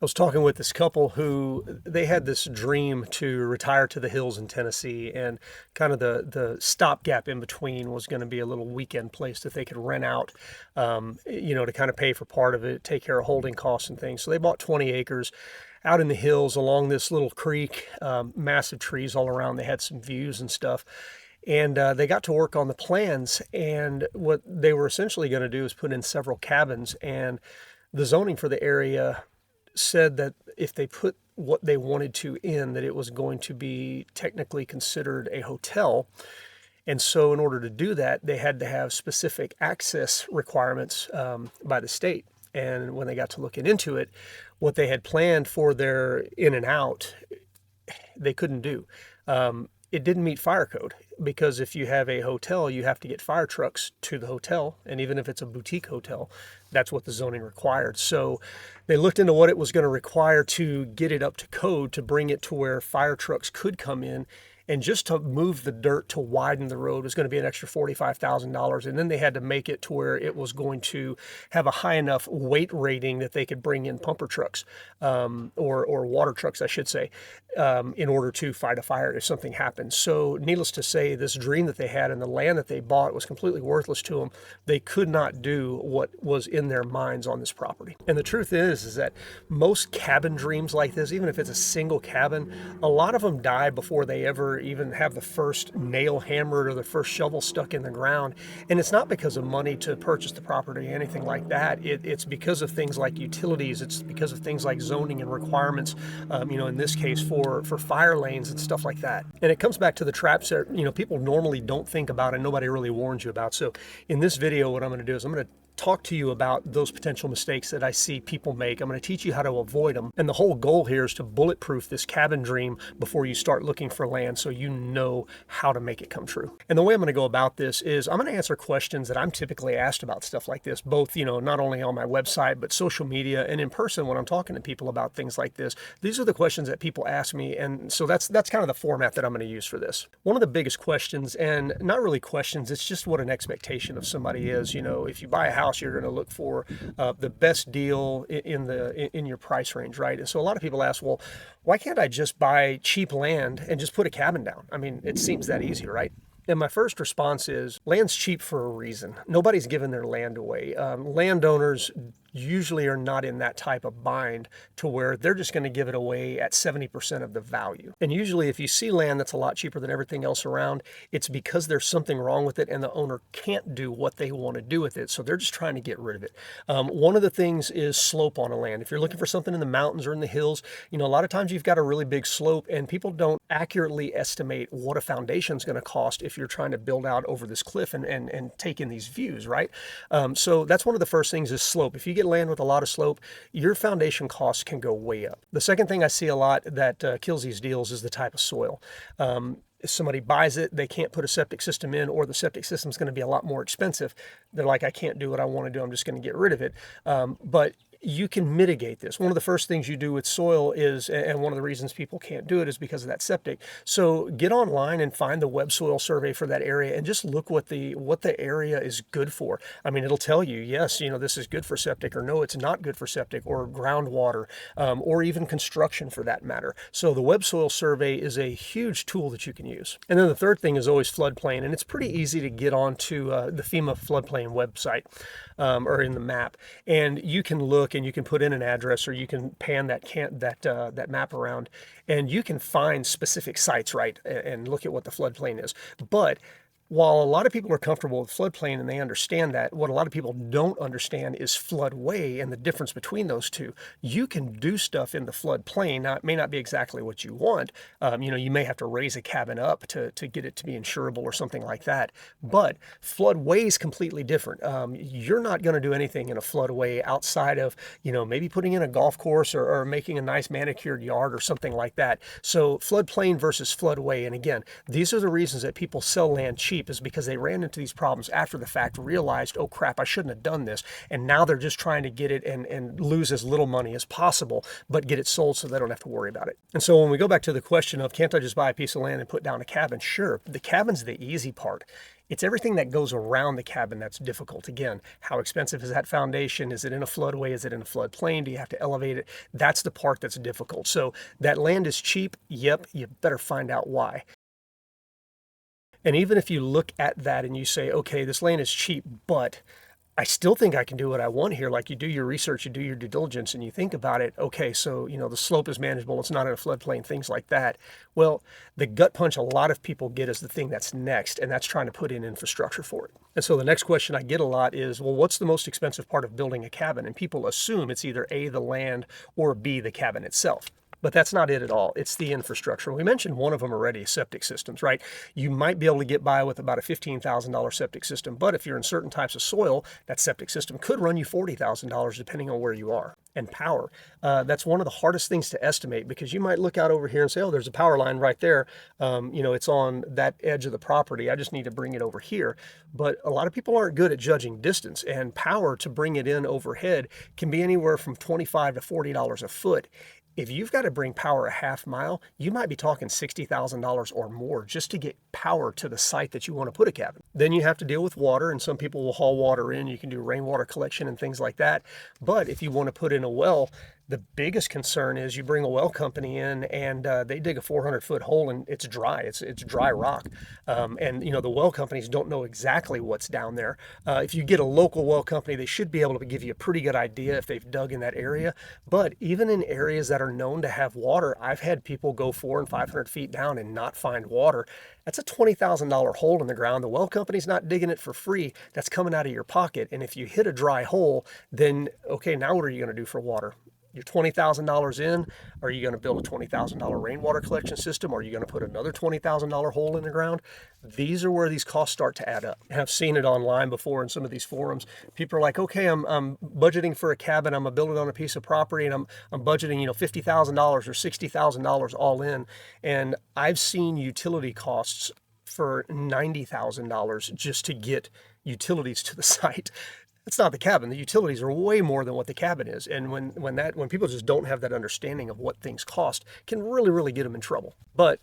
I was talking with this couple who they had this dream to retire to the hills in Tennessee, and kind of the stopgap in between was going to be a little weekend place that they could rent out, to kind of pay for part of it, take care of holding costs and things. So they bought 20 acres out in the hills along this little creek, massive trees all around. They had some views and stuff. And they got to work on the plans, and what they were essentially going to do is put in several cabins, and the zoning for the area said that if they put what they wanted to in, that it was going to be technically considered a hotel. And so in order to do that, they had to have specific access requirements by the state. And when they got to looking into it, what they had planned for their in and out, they couldn't do. It didn't meet fire code, because if you have a hotel, you have to get fire trucks to the hotel. And even if it's a boutique hotel, that's what the zoning required. So they looked into what it was going to require to get it up to code, to bring it to where fire trucks could come in. And just to move the dirt to widen the road was going to be an extra $45,000. And then they had to make it to where it was going to have a high enough weight rating that they could bring in pumper trucks, or water trucks, I should say, in order to fight a fire if something happened. So needless to say, this dream that they had and the land that they bought was completely worthless to them. They could not do what was in their minds on this property. And the truth is that most cabin dreams like this, even if it's a single cabin, a lot of them die before they ever even have the first nail hammered or the first shovel stuck in the ground. And it's not because of money to purchase the property or anything like that. It's because of things like utilities. It's because of things like zoning and requirements, in this case for fire lanes and stuff like that. And it comes back to the traps that, people normally don't think about and nobody really warns you about. So in this video, what I'm going to do is I'm going to talk to you about those potential mistakes that I see people make. I'm going to teach you how to avoid them. And the whole goal here is to bulletproof this cabin dream before you start looking for land, so you know how to make it come true. And the way I'm going to go about this is I'm going to answer questions that I'm typically asked about stuff like this, both, not only on my website, but social media and in person when I'm talking to people about things like this. These are the questions that people ask me. And so that's kind of the format that I'm going to use for this. One of the biggest questions, and not really questions, it's just what an expectation of somebody is. If you buy a house, you're going to look for the best deal in your price range, right? And so a lot of people ask, well, why can't I just buy cheap land and just put a cabin down? I mean, it seems that easy, right? And my first response is, land's cheap for a reason. Nobody's giving their land away. Landowners usually are not in that type of bind to where they're just going to give it away at 70% of the value. And usually if you see land that's a lot cheaper than everything else around, it's because there's something wrong with it and the owner can't do what they want to do with it. So they're just trying to get rid of it. One of the things is slope on a land. If you're looking for something in the mountains or in the hills, a lot of times you've got a really big slope and people don't accurately estimate what a foundation is going to cost if you're trying to build out over this cliff and take in these views, right? So that's one of the first things is slope. If you get land with a lot of slope, your foundation costs can go way up. The second thing I see a lot that kills these deals is the type of soil. If somebody buys it, they can't put a septic system in, or the septic system is going to be a lot more expensive. They're like, I can't do what I want to do. I'm just going to get rid of it. But you can mitigate this. One of the first things you do with soil is, and one of the reasons people can't do it is because of that septic. So get online and find the web soil survey for that area and just look what the area is good for. I mean, it'll tell you, yes, this is good for septic, or no, it's not good for septic, or groundwater, or even construction for that matter. So the web soil survey is a huge tool that you can use. And then the third thing is always floodplain. And it's pretty easy to get onto the FEMA floodplain website or in the map. And you can look and you can put in an address, or you can pan that map around, and you can find specific sites, right, and look at what the floodplain is. But while a lot of people are comfortable with floodplain and they understand that, what a lot of people don't understand is floodway and the difference between those two. You can do stuff in the floodplain. Now, it may not be exactly what you want. You may have to raise a cabin up to get it to be insurable or something like that. But floodway is completely different. You're not going to do anything in a floodway outside of, maybe putting in a golf course or making a nice manicured yard or something like that. So floodplain versus floodway. And again, these are the reasons that people sell land cheap, cheap is because they ran into these problems after the fact, realized, oh crap, I shouldn't have done this. And now they're just trying to get it and lose as little money as possible, but get it sold so they don't have to worry about it. And so when we go back to the question of, can't I just buy a piece of land and put down a cabin? Sure, the cabin's the easy part. It's everything that goes around the cabin that's difficult. Again, how expensive is that foundation? Is it in a floodway? Is it in a floodplain? Do you have to elevate it? That's the part that's difficult. So that land is cheap. Yep, you better find out why. And even if you look at that and you say, okay, this land is cheap, but I still think I can do what I want here. Like, you do your research, you do your due diligence, and you think about it. Okay, so, the slope is manageable. It's not in a floodplain, things like that. Well, the gut punch a lot of people get is the thing that's next, and that's trying to put in infrastructure for it. And so the next question I get a lot is, well, what's the most expensive part of building a cabin? And people assume it's either A, the land, or B, the cabin itself. But that's not it at all. It's the infrastructure. We mentioned one of them already, septic systems, right? You might be able to get by with about a $15,000 septic system, but if you're in certain types of soil, that septic system could run you $40,000 depending on where you are. And power. That's one of the hardest things to estimate, because you might look out over here and say, oh, there's a power line right there. It's on that edge of the property. I just need to bring it over here. But a lot of people aren't good at judging distance, and power to bring it in overhead can be anywhere from $25 to $40 a foot. If you've got to bring power a half mile, you might be talking $60,000 or more just to get power to the site that you want to put a cabin. Then you have to deal with water, and some people will haul water in. You can do rainwater collection and things like that. But if you want to put in a well, the biggest concern is you bring a well company in and they dig a 400-foot hole and it's dry. It's dry rock. The well companies don't know exactly what's down there. If you get a local well company, they should be able to give you a pretty good idea if they've dug in that area. But even in areas that are known to have water, I've had people go 400 and 500 feet down and not find water. That's a $20,000 hole in the ground. The well company's not digging it for free. That's coming out of your pocket. And if you hit a dry hole, then, okay, now what are you going to do for water? You're $20,000 in. Are you going to build a $20,000 rainwater collection system? Or are you going to put another $20,000 hole in the ground? These are where these costs start to add up. And I've seen it online before in some of these forums. People are like, okay, I'm budgeting for a cabin. I'm going to build it on a piece of property, and I'm budgeting, $50,000 or $60,000 all in. And I've seen utility costs for $90,000 just to get utilities to the site. It's not the cabin. The utilities are way more than what the cabin is. And when people just don't have that understanding of what things cost, can really, really get them in trouble. But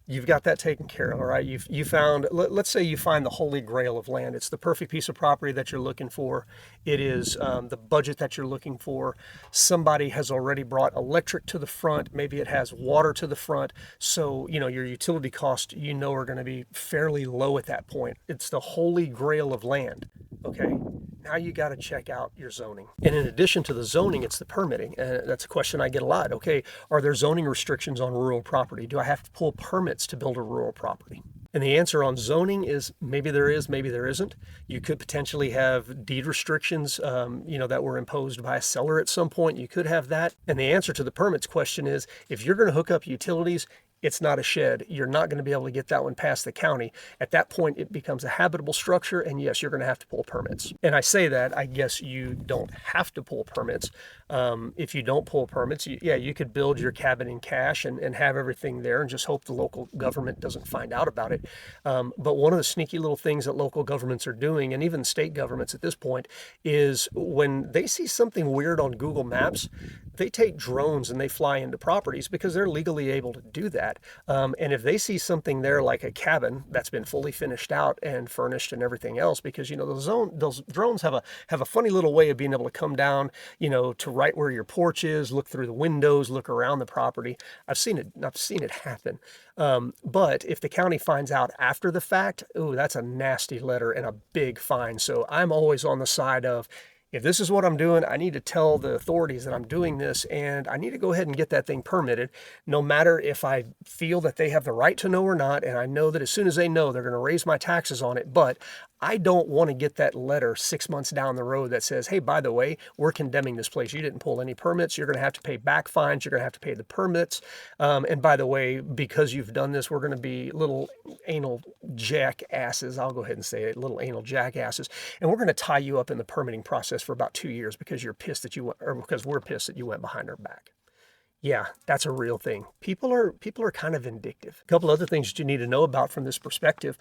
you've got that taken care of, all right? You found, let's say you find the holy grail of land. It's the perfect piece of property that you're looking for. It is the budget that you're looking for. Somebody has already brought electric to the front. Maybe it has water to the front. So, your utility costs, are going to be fairly low at that point. It's the holy grail of land, okay? Now you got to check out your zoning. And in addition to the zoning, it's the permitting. And that's a question I get a lot. Okay, are there zoning restrictions on rural property? Do I have to pull permits to build a rural property? And the answer on zoning is maybe there is, maybe there isn't. You could potentially have deed restrictions, that were imposed by a seller at some point. You could have that. And the answer to the permits question is, if you're going to hook up utilities, it's not a shed. You're not going to be able to get that one past the county. At that point, it becomes a habitable structure, and yes, you're going to have to pull permits. And I say that, I guess you don't have to pull permits. If you don't pull permits, you could build your cabin in cash and have everything there and just hope the local government doesn't find out about it. But one of the sneaky little things that local governments are doing, and even state governments at this point, is when they see something weird on Google Maps, they take drones and they fly into properties because they're legally able to do that. And if they see something there like a cabin that's been fully finished out and furnished and everything else, because those drones have a funny little way of being able to come down, to right where your porch is, look through the windows, look around the property. I've seen it happen. But if the county finds out after the fact, that's a nasty letter and a big fine. So I'm always on the side of, if this is what I'm doing, I need to tell the authorities that I'm doing this, and I need to go ahead and get that thing permitted, no matter if I feel that they have the right to know or not. And I know that as soon as they know, they're going to raise my taxes on it. But I don't want to get that letter 6 months down the road that says, hey, by the way, we're condemning this place. You didn't pull any permits. You're going to have to pay back fines. You're going to have to pay the permits. And by the way, because you've done this, we're going to be little anal jackasses. I'll go ahead and say it, little anal jackasses. And we're going to tie you up in the permitting process for about 2 years because you're pissed that you went, or because we're pissed that you went behind our back. Yeah, that's a real thing. People are kind of vindictive. A couple other things that you need to know about from this perspective.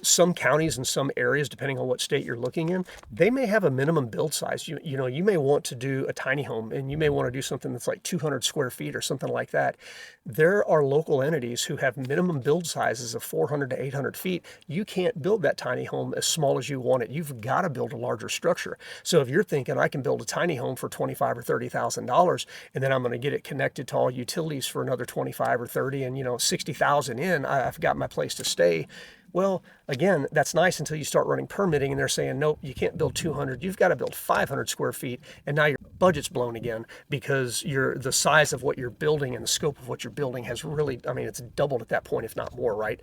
Some counties and some areas, depending on what state you're looking in, they may have a minimum build size. You may want to do a tiny home, and you may want to do something that's like 200 square feet or something like that. There are local entities who have minimum build sizes of 400 to 800 feet. You can't build that tiny home as small as you want it. You've got to build a larger structure. So if you're thinking I can build a tiny home for $25,000 or $30,000, and then I'm going to get it connected to all utilities for another 25 or 30, and 60,000 in, I've got my place to stay. Well, again, that's nice until you start running permitting and they're saying, nope, you can't build 200. You've got to build 500 square feet. And now your budget's blown again because the size of what you're building and the scope of what you're building has really, I mean, it's doubled at that point, if not more, right?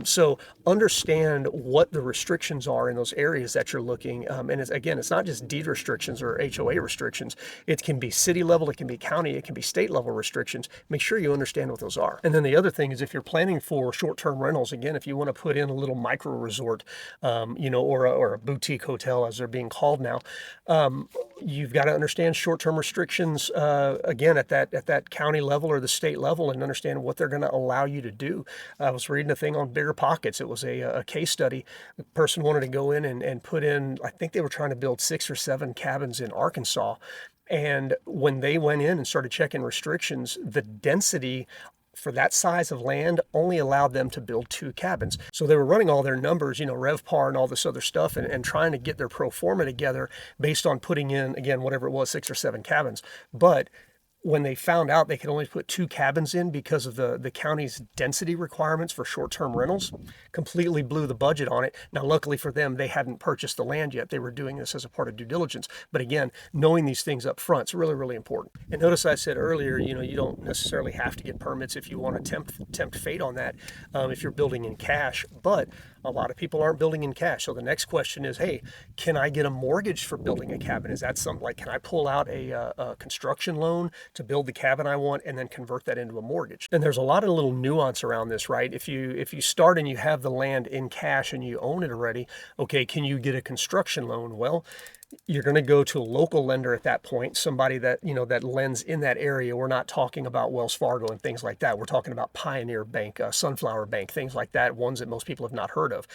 So understand what the restrictions are in those areas that you're looking. And it's not just deed restrictions or HOA restrictions. It can be city level, it can be county, it can be state level restrictions. Make sure you understand what those are. And then the other thing is if you're planning for short-term rentals, again, if you want to put in a little micro resort, or a boutique hotel as they're being called now, you've got to understand short-term restrictions again at that county level or the state level, and understand what they're going to allow you to do. I was reading a thing on Bigger Pockets. It was a case study. The person wanted to go in and put in, I think they were trying to build 6 or 7 cabins in Arkansas. And when they went in and started checking restrictions, the density for that size of land only allowed them to build 2 cabins. So they were running all their numbers, RevPAR and all this other stuff, and trying to get their pro forma together based on putting in, again, whatever it was, 6 or 7 cabins. But when they found out they could only put 2 cabins in because of the county's density requirements for short-term rentals, completely blew the budget on it. Now, luckily for them, they hadn't purchased the land yet. They were doing this as a part of due diligence. But again, knowing these things up front is really, really important. And notice I said earlier, you don't necessarily have to get permits if you want to tempt fate on that, if you're building in cash. But a lot of people aren't building in cash. So the next question is, hey, can I get a mortgage for building a cabin? Is that something like, can I pull out a construction loan to build the cabin I want and then convert that into a mortgage? And there's a lot of little nuance around this, right? If you start and you have the land in cash and you own it already, okay, can you get a construction loan? Well, you're going to go to a local lender at that point, somebody that that lends in that area. We're not talking about Wells Fargo and things like that. We're talking about Pioneer Bank, Sunflower Bank, things like that, ones that most people have not heard of.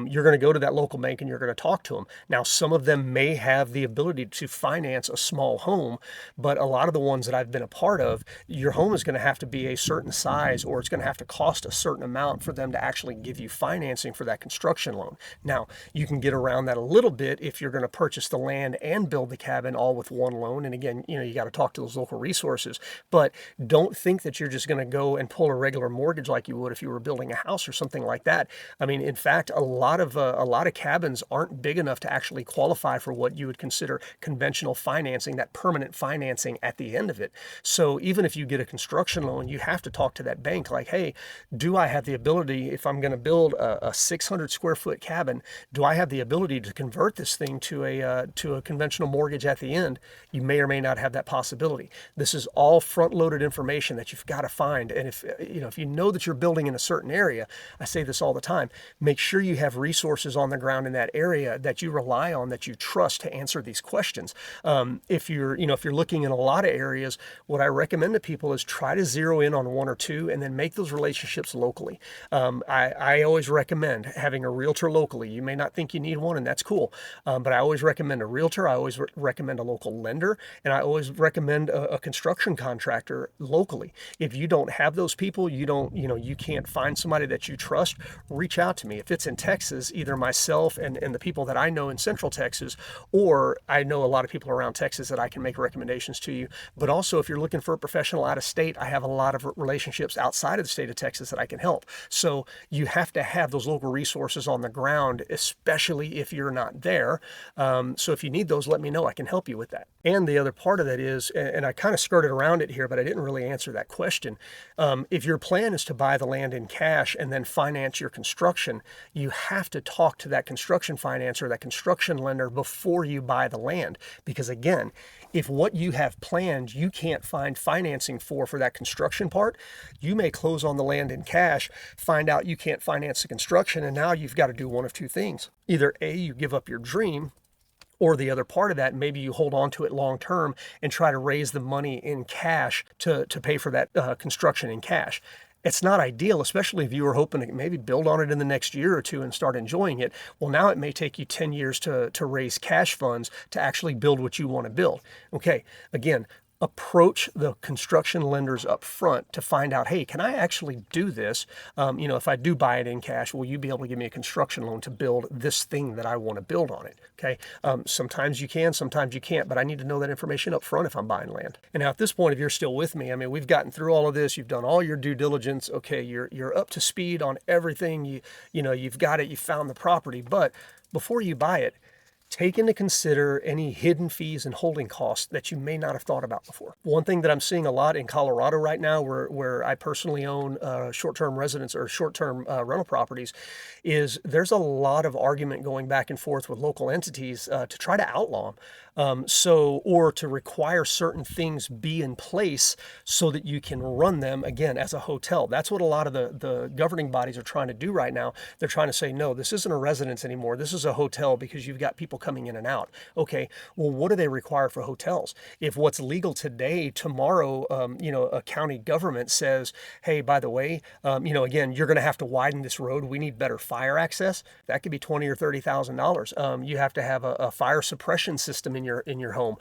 You're going to go to that local bank and you're going to talk to them. Now, some of them may have the ability to finance a small home, but a lot of the ones that I've been a part of, your home is going to have to be a certain size, or it's going to have to cost a certain amount for them to actually give you financing for that construction loan. Now, you can get around that a little bit if you're going to purchase the land and build the cabin all with one loan. And again, you got to talk to those local resources, but don't think that you're just going to go and pull a regular mortgage like you would if you were building a house or something like that. I mean, in fact, a lot of cabins aren't big enough to actually qualify for what you would consider conventional financing, that permanent financing at the end of it. So even if you get a construction loan, you have to talk to that bank like, hey, do I have the ability, if I'm going to build a 600 square foot cabin, do I have the ability to convert this thing to a conventional mortgage at the end? You may or may not have that possibility. This is all front-loaded information that you've got to find. And if you know that you're building in a certain area, I say this all the time, make sure you have resources on the ground in that area that you rely on, that you trust to answer these questions. If you're looking in a lot of areas, what I recommend to people is try to zero in on 1 or 2 and then make those relationships locally. I always recommend having a realtor locally. You may not think you need one, and that's cool. But I always recommend a realtor. I always recommend a local lender, and I always recommend a construction contractor locally. If you don't have those people, you can't find somebody that you trust, reach out to me. If it's in Texas, either myself and the people that I know in Central Texas, or I know a lot of people around Texas that I can make recommendations to you. But also, if you're looking for a professional out of state, I have a lot of relationships outside of the state of Texas that I can help. So you have to have those local resources on the ground, especially if you're not there. So if you need those, let me know. I can help you with that. And the other part of that is, and I kind of skirted around it here, but I didn't really answer that question. If your plan is to buy the land in cash and then finance your construction, you have to talk to that construction financer, that construction lender, before you buy the land. Because again, if what you have planned you can't find financing for that construction part, you may close on the land in cash, find out you can't finance the construction, and now you've got to do one of 2 things. Either A, you give up your dream, Or the other part of that, maybe you hold on to it long term and try to raise the money in cash to pay for that construction in cash. It's not ideal, especially if you were hoping to maybe build on it in the next year or two and start enjoying it. Well, now it may take you 10 years to raise cash funds to actually build what you want to build. Okay, again, approach the construction lenders up front to find out, hey, can I actually do this? If I do buy it in cash, will you be able to give me a construction loan to build this thing that I want to build on it? Okay. Sometimes you can, sometimes you can't, but I need to know that information up front if I'm buying land. And now at this point, if you're still with me, I mean, we've gotten through all of this. You've done all your due diligence. Okay. You're up to speed on everything. You've got it. You found the property, but before you buy it, take into consider any hidden fees and holding costs that you may not have thought about before. One thing that I'm seeing a lot in Colorado right now, where I personally own short-term residence or short-term rental properties, is there's a lot of argument going back and forth with local entities to try to outlaw them. Or to require certain things be in place so that you can run them again as a hotel. That's what a lot of the governing bodies are trying to do right now. They're trying to say, no, this isn't a residence anymore. This is a hotel because you've got people coming in and out. Okay, well, what do they require for hotels? If what's legal today, tomorrow, a county government says, hey, by the way, again, you're going to have to widen this road. We need better fire access. That could be $20,000 or $30,000. You have to have a fire suppression system in your home.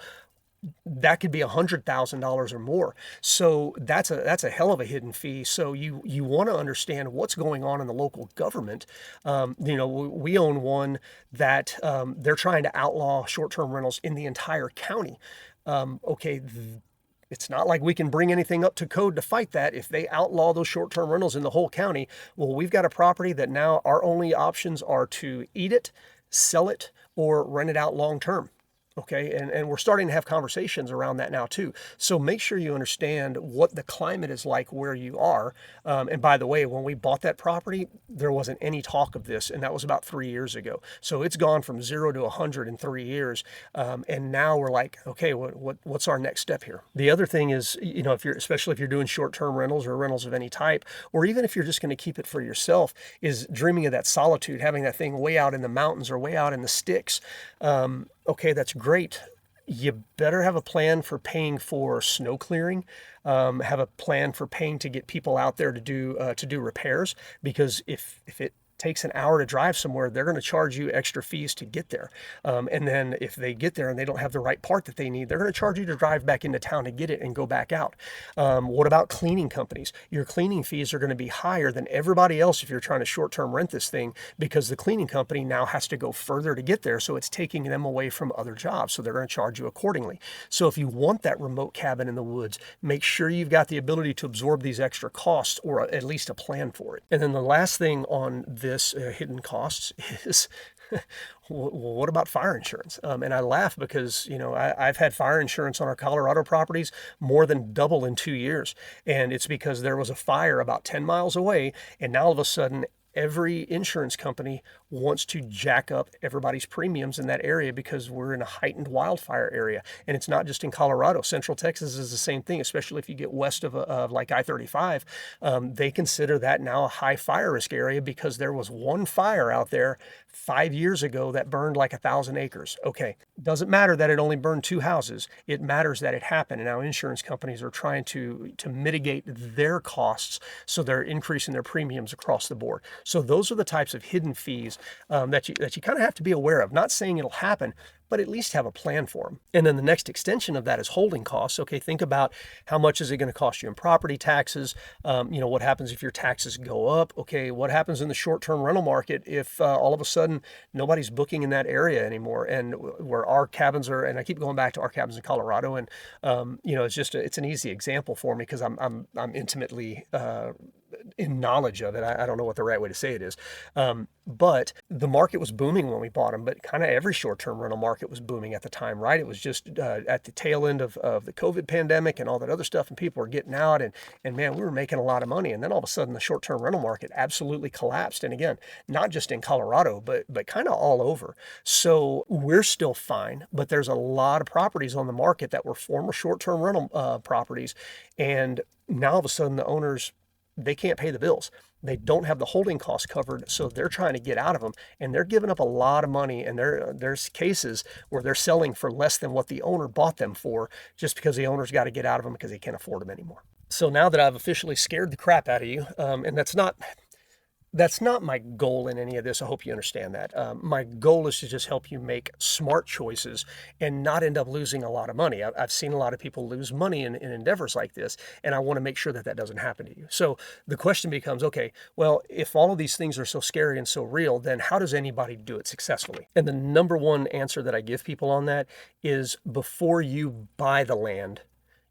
That could be $100,000 or more. So that's a hell of a hidden fee. So you want to understand what's going on in the local government. We own one that they're trying to outlaw short-term rentals in the entire county. It's not like we can bring anything up to code to fight that. If they outlaw those short-term rentals in the whole county, well, we've got a property that now our only options are to eat it, sell it, or rent it out long-term. Okay, and we're starting to have conversations around that now too. So make sure you understand what the climate is like where you are. And by the way, when we bought that property, there wasn't any talk of this, and that was about 3 years ago. So it's gone from 0 to 100 in 3 years, and now we're like, okay, what's our next step here? The other thing is, especially if you're doing short-term rentals or rentals of any type, or even if you're just going to keep it for yourself, is dreaming of that solitude, having that thing way out in the mountains or way out in the sticks. Okay, that's great. You better have a plan for paying for snow clearing. Have a plan for paying to get people out there to do repairs, because if it takes an hour to drive somewhere, they're going to charge you extra fees to get there. And then if they get there and they don't have the right part that they need, they're going to charge you to drive back into town to get it and go back out. What about cleaning companies? Your cleaning fees are going to be higher than everybody else if you're trying to short-term rent this thing, because the cleaning company now has to go further to get there. So it's taking them away from other jobs. So they're going to charge you accordingly. So if you want that remote cabin in the woods, make sure you've got the ability to absorb these extra costs, or at least a plan for it. And then the last thing on this hidden costs is what about fire insurance? And I laugh because I've had fire insurance on our Colorado properties more than double in 2 years, and it's because there was a fire about 10 miles away, and now all of a sudden every insurance company wants to jack up everybody's premiums in that area because we're in a heightened wildfire area. And it's not just in Colorado. Central Texas is the same thing, especially if you get west of like I-35. They consider that now a high fire risk area because there was one fire out there 5 years ago that burned like 1,000 acres. Okay, doesn't matter that it only burned 2 houses. It matters that it happened. And now insurance companies are trying to mitigate their costs, so they're increasing their premiums across the board. So those are the types of hidden fees that you kind of have to be aware of. Not saying it'll happen, but at least have a plan for them. And then the next extension of that is holding costs. Okay, think about how much is it going to cost you in property taxes? What happens if your taxes go up? Okay, what happens in the short-term rental market if all of a sudden nobody's booking in that area anymore? And where our cabins are, and I keep going back to our cabins in Colorado, and it's an easy example for me because I'm intimately in knowledge of it. I don't know what the right way to say it is. But the market was booming when we bought them, but kind of every short-term rental market was booming at the time, right? It was just at the tail end of the COVID pandemic and all that other stuff, and people were getting out, and man, we were making a lot of money. And then all of a sudden the short-term rental market absolutely collapsed. And again, not just in Colorado, but kind of all over. So we're still fine, but there's a lot of properties on the market that were former short-term rental properties. And now all of a sudden the owners they can't pay the bills. They don't have the holding costs covered, so they're trying to get out of them, and they're giving up a lot of money. And there's cases where they're selling for less than what the owner bought them for, just because the owner's got to get out of them because they can't afford them anymore. So now that I've officially scared the crap out of you, and that's not my goal in any of this. I hope you understand that. My goal is to just help you make smart choices and not end up losing a lot of money. I've seen a lot of people lose money in endeavors like this, and I want to make sure that that doesn't happen to you. So the question becomes, okay, well, if all of these things are so scary and so real, then how does anybody do it successfully? And the number one answer that I give people on that is, before you buy the land,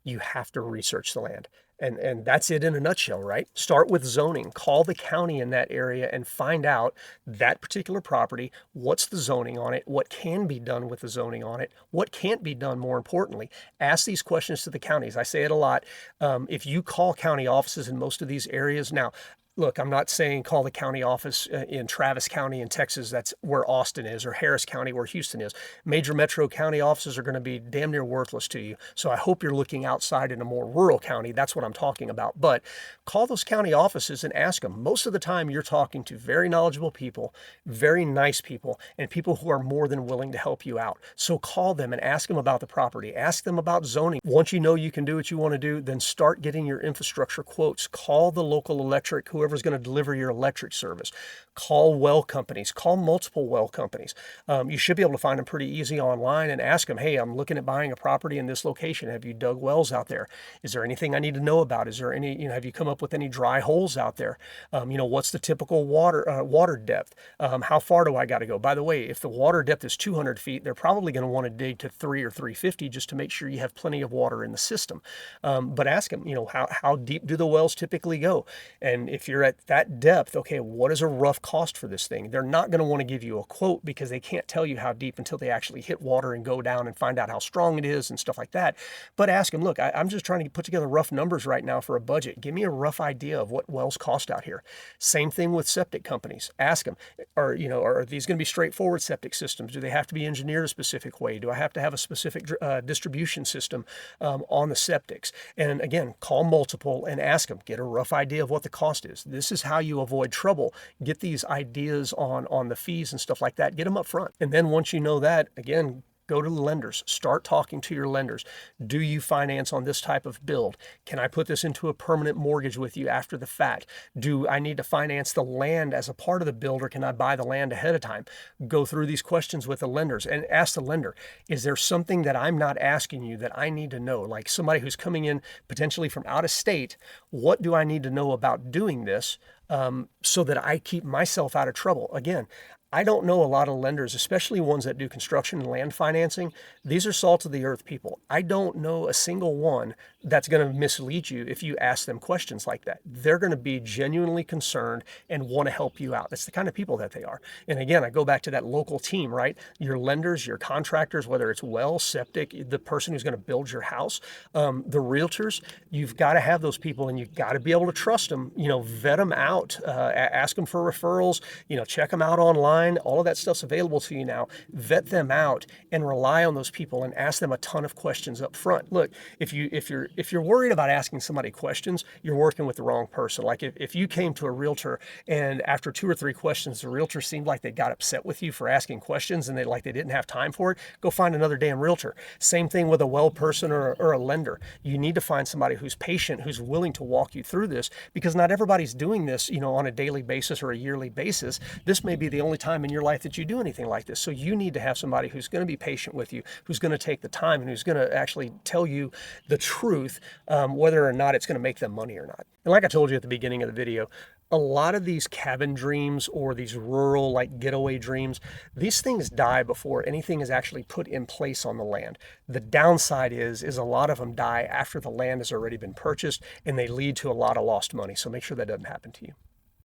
you have to research the land. And that's it in a nutshell, right? Start with zoning. Call the county in that area and find out that particular property, what's the zoning on it, what can be done with the zoning on it, what can't be done, more importantly. Ask these questions to the counties. I say it a lot. If you call county offices in most of these areas, now, look, I'm not saying call the county office in Travis County in Texas, that's where Austin is, or Harris County where Houston is. Major metro county offices are going to be damn near worthless to you. So I hope you're looking outside in a more rural county. That's what I'm talking about. But call those county offices and ask them. Most of the time you're talking to very knowledgeable people, very nice people, and people who are more than willing to help you out. So call them and ask them about the property. Ask them about zoning. Once you know you can do what you want to do, then start getting your infrastructure quotes. Call the local electric, whoever's going to deliver your electric service. Call well companies. Call multiple well companies. You should be able to find them pretty easy online, and ask them, hey, I'm looking at buying a property in this location. Have you dug wells out there? Is there anything I need to know about? Is there any, have you come up with any dry holes out there? What's the typical water depth? How far do I got to go? By the way, if the water depth is 200 feet, they're probably going to want to dig to 3 or 350 just to make sure you have plenty of water in the system. But ask them, how deep do the wells typically go? And if you're at that depth, okay, what is a rough cost for this thing? They're not going to want to give you a quote because they can't tell you how deep until they actually hit water and go down and find out how strong it is and stuff like that. But ask them, look, I'm just trying to put together rough numbers right now for a budget. Give me a rough idea of what wells cost out here. Same thing with septic companies. Ask them, are these going to be straightforward septic systems? Do they have to be engineered a specific way? Do I have to have a specific distribution system on the septics? And again, call multiple and ask them, get a rough idea of what the cost is. This is how you avoid trouble. Get these ideas on the fees and stuff like that. Get them up front. And then once you know that, again, go to the lenders. Start talking to your lenders. Do you finance on this type of build? Can I put this into a permanent mortgage with you after the fact? Do I need to finance the land as a part of the build, or can I buy the land ahead of time? Go through these questions with the lenders and ask the lender, is there something that I'm not asking you that I need to know? Like somebody who's coming in potentially from out of state, what do I need to know about doing this so that I keep myself out of trouble? Again, I don't know a lot of lenders, especially ones that do construction and land financing. These are salt of the earth people. I don't know a single one that's going to mislead you if you ask them questions like that. They're going to be genuinely concerned and want to help you out. That's the kind of people that they are. And again, I go back to that local team, right? Your lenders, your contractors, whether it's well, septic, the person who's going to build your house, the realtors, you've got to have those people, and you've got to be able to trust them, vet them out, ask them for referrals, check them out online. All of that stuff's available to you now. Vet them out and rely on those people and ask them a ton of questions up front. Look, if you're worried about asking somebody questions, you're working with the wrong person. Like if you came to a realtor and after 2 or 3 questions, the realtor seemed like they got upset with you for asking questions and they didn't have time for it, go find another damn realtor. Same thing with a well person or a lender. You need to find somebody who's patient, who's willing to walk you through this, because not everybody's doing this, on a daily basis or a yearly basis. This may be the only time in your life that you do anything like this. So you need to have somebody who's going to be patient with you, who's going to take the time, and who's going to actually tell you the truth, whether or not it's going to make them money or not. And like I told you at the beginning of the video, a lot of these cabin dreams or these rural getaway dreams, these things die before anything is actually put in place on the land. The downside is a lot of them die after the land has already been purchased, and they lead to a lot of lost money. So make sure that doesn't happen to you.